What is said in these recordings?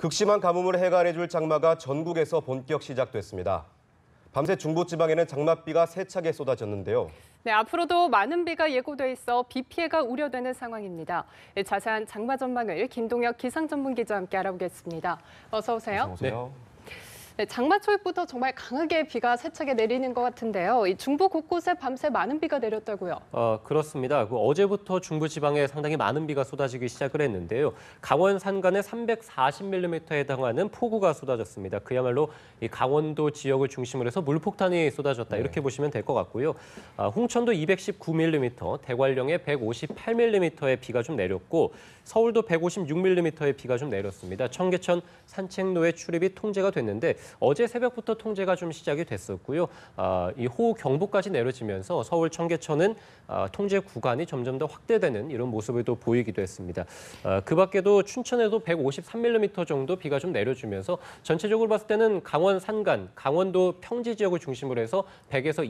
극심한 가뭄을 해결해줄 장마가 전국에서 본격 시작됐습니다. 밤새 중부지방에는 장맛비가 세차게 쏟아졌는데요. 네, 앞으로도 많은 비가 예고돼 있어 비 피해가 우려되는 상황입니다. 자세한 장마 전망을 김동혁 기상전문기자와 함께 알아보겠습니다. 어서 오세요. 어서 오세요. 네, 장마 초입부터 정말 강하게 비가 세차게 내리는 것 같은데요. 이 중부 곳곳에 밤새 많은 비가 내렸다고요? 그렇습니다. 어제부터 중부 지방에 상당히 많은 비가 쏟아지기 시작을 했는데요. 강원 산간에 340mm에 해당하는 폭우가 쏟아졌습니다. 그야말로 이 강원도 지역을 중심으로 해서 물폭탄이 쏟아졌다 이렇게 보시면 될 것 같고요. 홍천도 219mm, 대관령에 158mm의 비가 좀 내렸고 서울도 156mm의 비가 좀 내렸습니다. 청계천 산책로의 출입이 통제가 됐는데 어제 새벽부터 통제가 좀 시작이 됐었고요. 이 호우 경보까지 내려지면서 서울 청계천은 통제 구간이 점점 더 확대되는 이런 모습을 또 보이기도 했습니다. 그 밖에도 춘천에도 153mm 정도 비가 좀 내려주면서 전체적으로 봤을 때는 강원 산간, 강원도 평지 지역을 중심으로 해서 100에서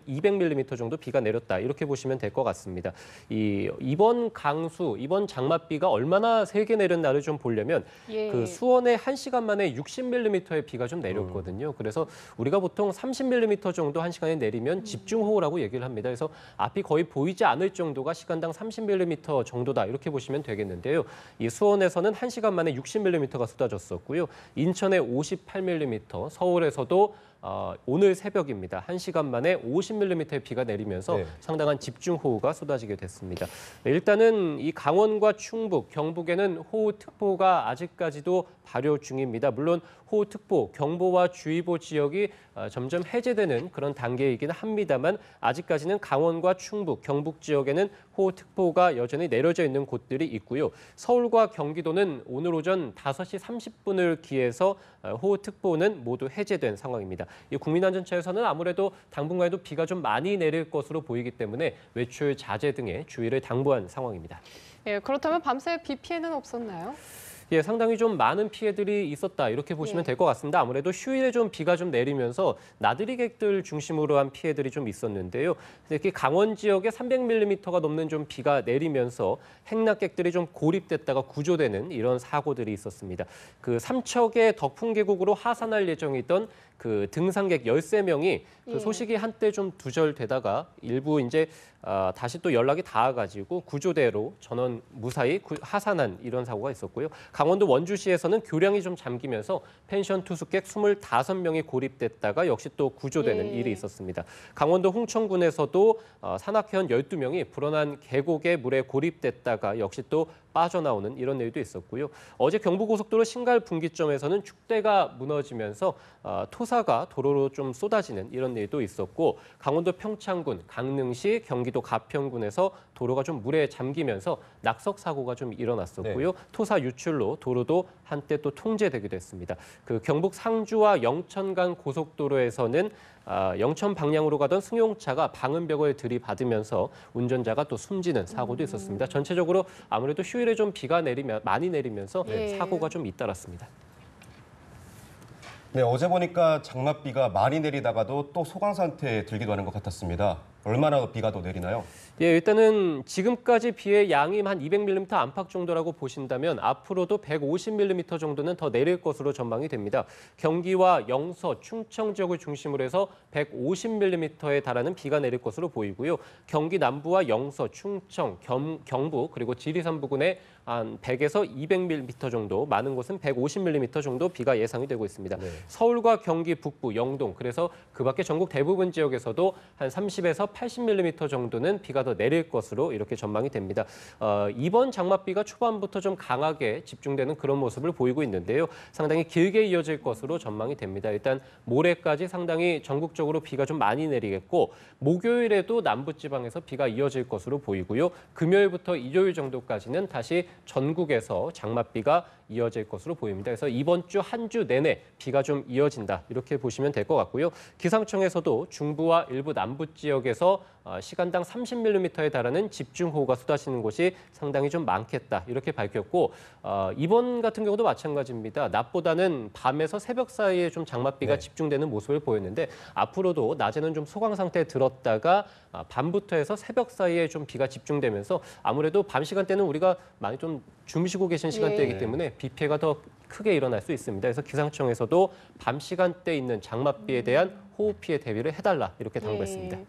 200mm 정도 비가 내렸다 이렇게 보시면 될 것 같습니다. 이번 강수, 이번 장맛비가 얼마나 세게 내렸나를 좀 보려면 그 수원에 1시간 만에 60mm의 비가 좀 내렸거든요. 그래서 우리가 보통 30mm 정도 1시간에 내리면 집중호우라고 얘기를 합니다. 그래서 앞이 거의 보이지 않을 정도가 시간당 30mm 정도다 이렇게 보시면 되겠는데요. 이 수원에서는 1시간 만에 60mm가 쏟아졌었고요. 인천에 58mm, 서울에서도 오늘 새벽입니다. 1시간 만에 50mm의 비가 내리면서 상당한 집중호우가 쏟아지게 됐습니다. 일단은 이 강원과 충북, 경북에는 호우특보가 아직까지도 발효 중입니다. 물론 호우특보, 경보와 주의보 지역이 점점 해제되는 그런 단계이긴 합니다만 아직까지는 강원과 충북, 경북 지역에는 호우특보가 여전히 내려져 있는 곳들이 있고요. 서울과 경기도는 오늘 오전 5시 30분을 기해서 호우특보는 모두 해제된 상황입니다. 이 국민안전처에서는 아무래도 당분간에도 비가 좀 많이 내릴 것으로 보이기 때문에 외출 자제 등의 주의를 당부한 상황입니다. 예, 그렇다면 밤새 비 피해는 없었나요? 예, 상당히 좀 많은 피해들이 있었다 이렇게 보시면 될 것 같습니다. 아무래도 휴일에 좀 비가 좀 내리면서 나들이객들 중심으로 한 피해들이 좀 있었는데요. 특히 강원 지역에 300mm가 넘는 좀 비가 내리면서 행락객들이 좀 고립됐다가 구조되는 이런 사고들이 있었습니다. 그 삼척의 덕풍계곡으로 하산할 예정이던 그 등산객 13명이 그 소식이 한때 좀 두절되다가 일부 이제 다시 또 연락이 닿아가지고 구조대로 전원 무사히 하산한 이런 사고가 있었고요. 강원도 원주시에서는 교량이 좀 잠기면서 펜션 투숙객 25명이 고립됐다가 역시 또 구조되는 일이 있었습니다. 강원도 홍천군에서도 산악회원 12명이 불어난 계곡의 물에 고립됐다가 역시 또 빠져나오는 이런 일도 있었고요. 어제 경부고속도로 신갈 분기점에서는 축대가 무너지면서 토사가 도로로 좀 쏟아지는 이런 일도 있었고 강원도 평창군, 강릉시, 경기도 가평군에서 도로가 좀 물에 잠기면서 낙석 사고가 좀 일어났었고요. 토사 유출로 도로도 한때 또 통제되기도 했습니다. 그 경북 상주와 영천 간 고속도로에서는 영천 방향으로 가던 승용차가 방음벽을 들이받으면서 운전자가 또 숨지는 사고도 있었습니다. 전체적으로 아무래도 휴일에 좀 비가 많이 내리면서 사고가 좀 잇따랐습니다. 네, 어제 보니까 장맛비가 많이 내리다가도 또 소강 상태에 들기도 하는 것 같았습니다. 얼마나 비가 더 내리나요? 예, 일단은 지금까지 비의 양이 한 200mm 안팎 정도라고 보신다면 앞으로도 150mm 정도는 더 내릴 것으로 전망이 됩니다. 경기와 영서, 충청 지역을 중심으로 해서 150mm에 달하는 비가 내릴 것으로 보이고요. 경기 남부와 영서, 충청, 경북 그리고 지리산 부근에 한 100에서 200mm 정도, 많은 곳은 150mm 정도 비가 예상이 되고 있습니다. 서울과 경기 북부, 영동, 그래서 그 밖에 전국 대부분 지역에서도 한 30에서 80mm 정도는 비가 더 내릴 것으로 이렇게 전망이 됩니다. 이번 장맛비가 초반부터 좀 강하게 집중되는 그런 모습을 보이고 있는데요. 상당히 길게 이어질 것으로 전망이 됩니다. 일단 모레까지 상당히 전국적으로 비가 좀 많이 내리겠고 목요일에도 남부지방에서 비가 이어질 것으로 보이고요. 금요일부터 일요일 정도까지는 다시 전국에서 장맛비가 이어질 것으로 보입니다. 그래서 이번 주 한 주 내내 비가 좀 이어진다 이렇게 보시면 될 것 같고요. 기상청에서도 중부와 일부 남부 지역에서 시간당 30mm에 달하는 집중호우가 쏟아지는 곳이 상당히 좀 많겠다 이렇게 밝혔고 이번 같은 경우도 마찬가지입니다. 낮보다는 밤에서 새벽 사이에 좀 장맛비가 집중되는 모습을 보였는데 앞으로도 낮에는 좀 소강 상태에 들었다가 밤부터 해서 새벽 사이에 좀 비가 집중되면서 아무래도 밤 시간대는 우리가 많이 좀 주무시고 계신 시간대이기 때문에 비 피해가 더 크게 일어날 수 있습니다. 그래서 기상청에서도 밤 시간대 있는 장맛비에 대한 호우 피해 대비를 해달라 이렇게 당부했습니다. 예.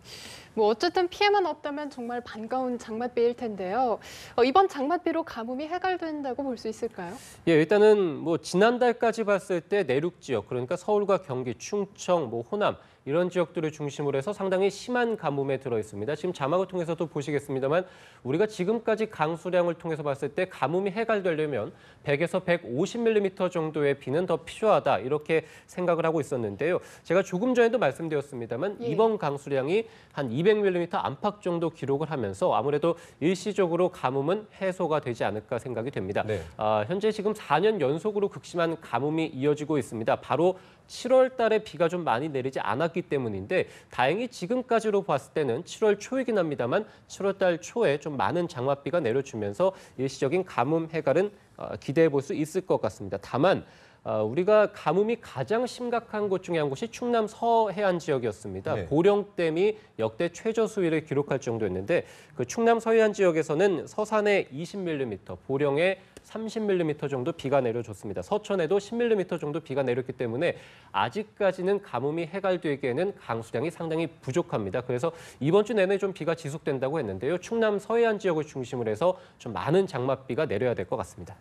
뭐 어쨌든 피해만 없다면 정말 반가운 장맛비일 텐데요. 이번 장맛비로 가뭄이 해결된다고 볼 수 있을까요? 예, 일단은 뭐 지난달까지 봤을 때 내륙 지역, 그러니까 서울과 경기, 충청, 뭐 호남 이런 지역들을 중심으로 해서 상당히 심한 가뭄에 들어 있습니다. 지금 자막을 통해서도 보시겠습니다만 우리가 지금까지 강수량을 통해서 봤을 때 가뭄이 해결되려면 100에서 150mm 정도의 비는 더 필요하다 이렇게 생각을 하고 있었는데요. 제가 조금 전에도 말씀드렸습니다만 예. 이번 강수량이 한 200mm 안팎 정도 기록을 하면서 아무래도 일시적으로 가뭄은 해소가 되지 않을까 생각이 됩니다. 네. 현재 지금 4년 연속으로 극심한 가뭄이 이어지고 있습니다. 바로 7월 달에 비가 좀 많이 내리지 않았기 때문인데 다행히 지금까지로 봤을 때는 7월 초이긴 합니다만 7월 달 초에 좀 많은 장맛비가 내려주면서 일시적인 가뭄 해결은 기대해 볼 수 있을 것 같습니다. 다만 우리가 가뭄이 가장 심각한 곳 중에 한 곳이 충남 서해안 지역이었습니다. 네. 보령댐이 역대 최저 수위를 기록할 정도였는데 그 충남 서해안 지역에서는 서산에 20mm, 보령에 30mm 정도 비가 내려줬습니다. 서천에도 10mm 정도 비가 내렸기 때문에 아직까지는 가뭄이 해결되기에는 강수량이 상당히 부족합니다. 그래서 이번 주 내내 좀 비가 지속된다고 했는데요. 충남 서해안 지역을 중심으로 해서 좀 많은 장맛비가 내려야 될 것 같습니다.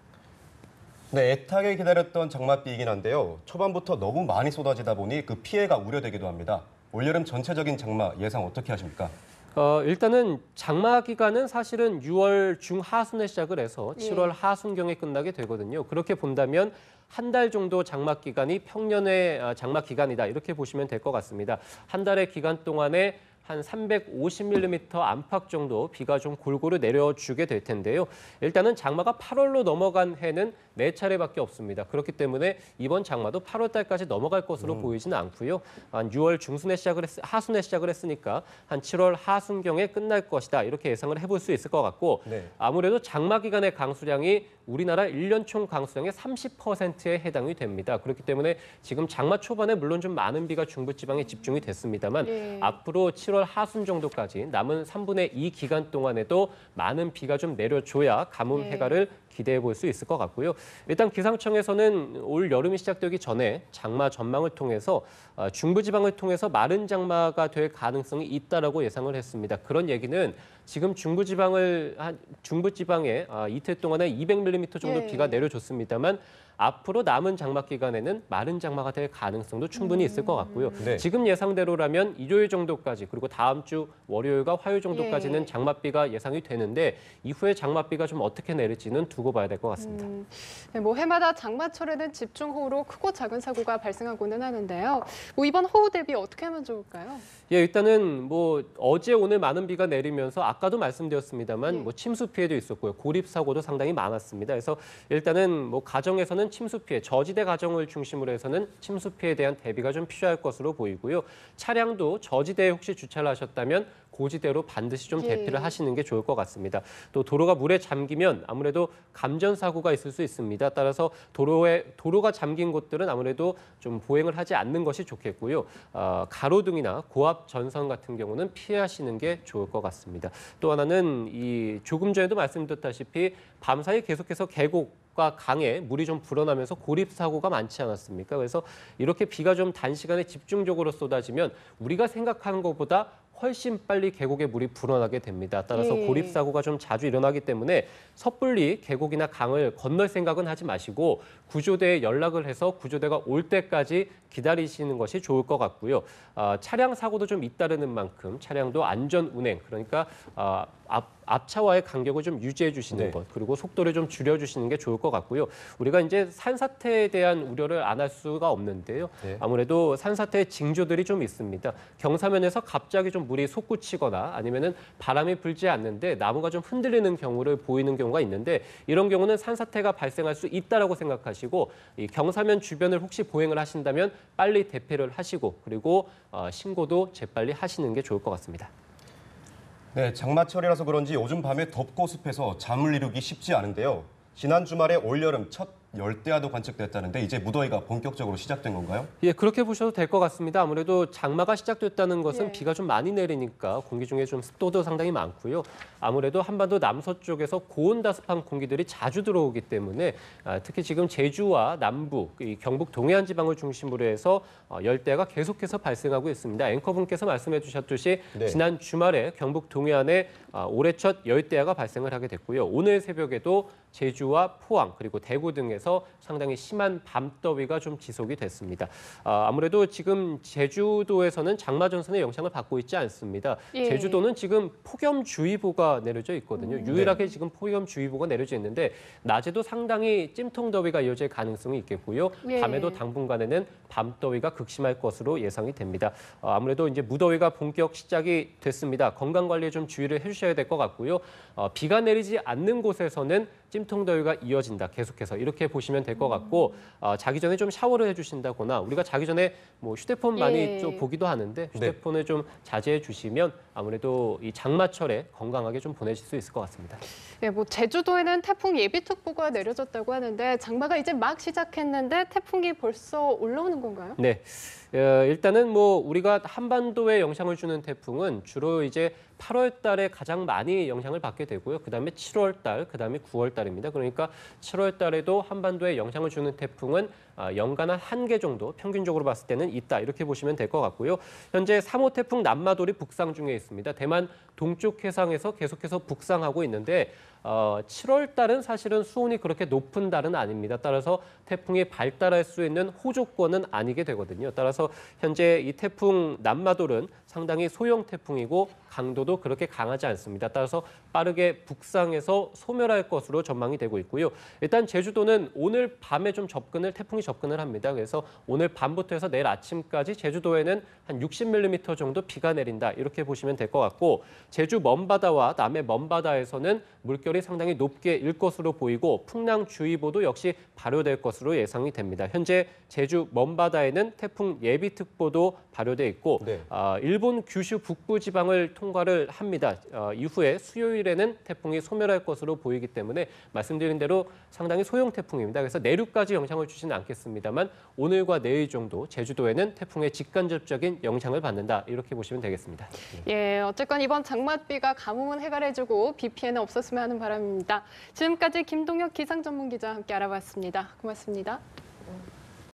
네, 애타게 기다렸던 장맛비이긴 한데요. 초반부터 너무 많이 쏟아지다 보니 그 피해가 우려되기도 합니다. 올여름 전체적인 장마 예상 어떻게 하십니까? 일단은 장마 기간은 사실은 6월 중하순에 시작을 해서 7월 하순경에 끝나게 되거든요. 그렇게 본다면 한 달 정도 장마 기간이 평년의 장마 기간이다 이렇게 보시면 될 것 같습니다. 한 달의 기간 동안에 한 350mm 안팎 정도 비가 좀 골고루 내려주게 될 텐데요. 일단은 장마가 8월로 넘어간 해는 4차례밖에 없습니다. 그렇기 때문에 이번 장마도 8월 달까지 넘어갈 것으로 보이지는 않고요. 한 6월 중순에 하순에 시작을 했으니까 한 7월 하순경에 끝날 것이다. 이렇게 예상을 해볼 수 있을 것 같고 네. 아무래도 장마 기간의 강수량이 우리나라 1년 총 강수량의 30%에 해당이 됩니다. 그렇기 때문에 지금 장마 초반에 물론 좀 많은 비가 중부지방에 집중이 됐습니다만 앞으로 7월 하순 정도까지 남은 3분의 2 기간 동안에도 많은 비가 좀 내려줘야 가뭄 해결을 기대해 볼 수 있을 것 같고요. 일단 기상청에서는 올 여름이 시작되기 전에 장마 전망을 통해서 중부지방을 통해서 마른 장마가 될 가능성이 있다라고 예상을 했습니다. 그런 얘기는 지금 중부지방에 이틀 동안에 200mm 정도 비가 내려줬습니다만 앞으로 남은 장마 기간에는 마른 장마가 될 가능성도 충분히 있을 것 같고요. 네. 지금 예상대로라면 일요일 정도까지 그리고 다음 주 월요일과 화요일 정도까지는 장맛비가 예상이 되는데 이후에 장맛비가 좀 어떻게 내릴지는 두고 봐야 될 것 같습니다. 네, 뭐 해마다 장마철에는 집중호우로 크고 작은 사고가 발생하고는 하는데요. 뭐 이번 호우 대비 어떻게 하면 좋을까요? 예, 일단은 뭐 어제 오늘 많은 비가 내리면서 아까도 말씀드렸습니다만 뭐 침수 피해도 있었고요. 고립 사고도 상당히 많았습니다. 그래서 일단은 뭐 가정에서는 침수 피해, 저지대 가정을 중심으로 해서는 침수 피해에 대한 대비가 좀 필요할 것으로 보이고요. 차량도 저지대에 혹시 주차를 하셨다면 고지대로 반드시 좀 대피를 하시는 게 좋을 것 같습니다. 또 도로가 물에 잠기면 아무래도 감전 사고가 있을 수 있습니다. 따라서 도로가 잠긴 곳들은 아무래도 좀 보행을 하지 않는 것이 좋겠고요. 가로등이나 고압 전선 같은 경우는 피하시는 게 좋을 것 같습니다. 또 하나는 이 조금 전에도 말씀드렸다시피 밤사이 계속해서 계곡과 강에 물이 좀 불어나면서 고립 사고가 많지 않았습니까? 그래서 이렇게 비가 좀 단시간에 집중적으로 쏟아지면 우리가 생각하는 것보다 훨씬 빨리 계곡에 물이 불어나게 됩니다. 따라서 고립 사고가 좀 자주 일어나기 때문에 섣불리 계곡이나 강을 건널 생각은 하지 마시고 구조대에 연락을 해서 구조대가 올 때까지 기다리시는 것이 좋을 것 같고요. 차량 사고도 좀 잇따르는 만큼 차량도 안전 운행, 그러니까 앞차와의 간격을 좀 유지해 주시는 것, 그리고 속도를 좀 줄여 주시는 게 좋을 것 같고요. 우리가 이제 산사태에 대한 우려를 안 할 수가 없는데요. 아무래도 산사태의 징조들이 좀 있습니다. 경사면에서 갑자기 좀 물이 솟구치거나 아니면은 바람이 불지 않는데 나무가 좀 흔들리는 경우를 보이는 경우가 있는데 이런 경우는 산사태가 발생할 수 있다라고 생각하시고 이 경사면 주변을 혹시 보행을 하신다면 빨리 대피를 하시고 그리고 신고도 재빨리 하시는 게 좋을 것 같습니다. 네, 장마철이라서 그런지 요즘 밤에 덥고 습해서 잠을 이루기 쉽지 않은데요. 지난 주말에 올여름 첫 열대야도 관측됐다는데 이제 무더위가 본격적으로 시작된 건가요? 예, 그렇게 보셔도 될 것 같습니다. 아무래도 장마가 시작됐다는 것은 예. 비가 좀 많이 내리니까 공기 중에 좀 습도도 상당히 많고요. 아무래도 한반도 남서쪽에서 고온다습한 공기들이 자주 들어오기 때문에 특히 지금 제주와 남부, 이 경북 동해안 지방을 중심으로 해서 열대야가 계속해서 발생하고 있습니다. 앵커분께서 말씀해 주셨듯이 네. 지난 주말에 경북 동해안에 올해 첫 열대야가 발생을 하게 됐고요. 오늘 새벽에도 제주와 포항 그리고 대구 등에서 상당히 심한 밤더위가 좀 지속이 됐습니다. 아무래도 지금 제주도에서는 장마 전선의 영향을 받고 있지 않습니다. 예. 제주도는 지금 폭염주의보가 내려져 있거든요. 유일하게 지금 폭염주의보가 내려져 있는데 낮에도 상당히 찜통더위가 이어질 가능성이 있겠고요. 예. 밤에도 당분간에는 밤더위가 극심할 것으로 예상이 됩니다. 아무래도 이제 무더위가 본격 시작이 됐습니다. 건강 관리에 좀 주의를 해주셔야 될 것 같고요. 비가 내리지 않는 곳에서는 찜통더위가 이어진다. 계속해서 이렇게 보시면 될 것 같고 자기 전에 좀 샤워를 해주신다거나 우리가 자기 전에 뭐 휴대폰 많이 예. 좀 보기도 하는데 휴대폰을 좀 자제해 주시면 아무래도 이 장마철에 건강하게 좀 보내실 수 있을 것 같습니다. 네, 뭐 제주도에는 태풍 예비특보가 내려졌다고 하는데 장마가 이제 막 시작했는데 태풍이 벌써 올라오는 건가요? 네. 일단은 뭐 우리가 한반도에 영향을 주는 태풍은 주로 이제 8월 달에 가장 많이 영향을 받게 되고요. 그다음에 7월 달, 그다음에 9월 달입니다. 그러니까 7월 달에도 한반도에 영향을 주는 태풍은 연간 한 개 정도 평균적으로 봤을 때는 있다. 이렇게 보시면 될 것 같고요. 현재 3호 태풍 남마돌이 북상 중에 있습니다. 대만 동쪽 해상에서 계속해서 북상하고 있는데 7월 달은 사실은 수온이 그렇게 높은 달은 아닙니다. 따라서 태풍이 발달할 수 있는 호조권은 아니게 되거든요. 따라서 현재 이 태풍 남마돌은 상당히 소형 태풍이고 강도도 그렇게 강하지 않습니다. 따라서 빠르게 북상해서 소멸할 것으로 전망이 되고 있고요. 일단 제주도는 오늘 밤에 좀 태풍이 접근을 합니다. 그래서 오늘 밤부터 해서 내일 아침까지 제주도에는 한 60mm 정도 비가 내린다. 이렇게 보시면 될 것 같고 제주 먼바다와 남해 먼바다에서는 물결이 상당히 높게 일 것으로 보이고 풍랑주의보도 역시 발효될 것으로 예상이 됩니다. 현재 제주 먼바다에는 태풍 예비특보도 발효돼 있고 네. 일본 규슈 북부 지방을 통과를 합니다. 이후에 수요일에는 태풍이 소멸할 것으로 보이기 때문에 말씀드린 대로 상당히 소형 태풍입니다. 그래서 내륙까지 영향을 주지는 않겠습니다만 오늘과 내일 정도 제주도에는 태풍의 직간접적인 영향을 받는다. 이렇게 보시면 되겠습니다. 예, 어쨌건 이번 장맛비가 가뭄은 해결해주고 비 피해는 없었으면 하는 바람입니다. 지금까지 김동혁 기상전문기자와 함께 알아봤습니다. 고맙습니다.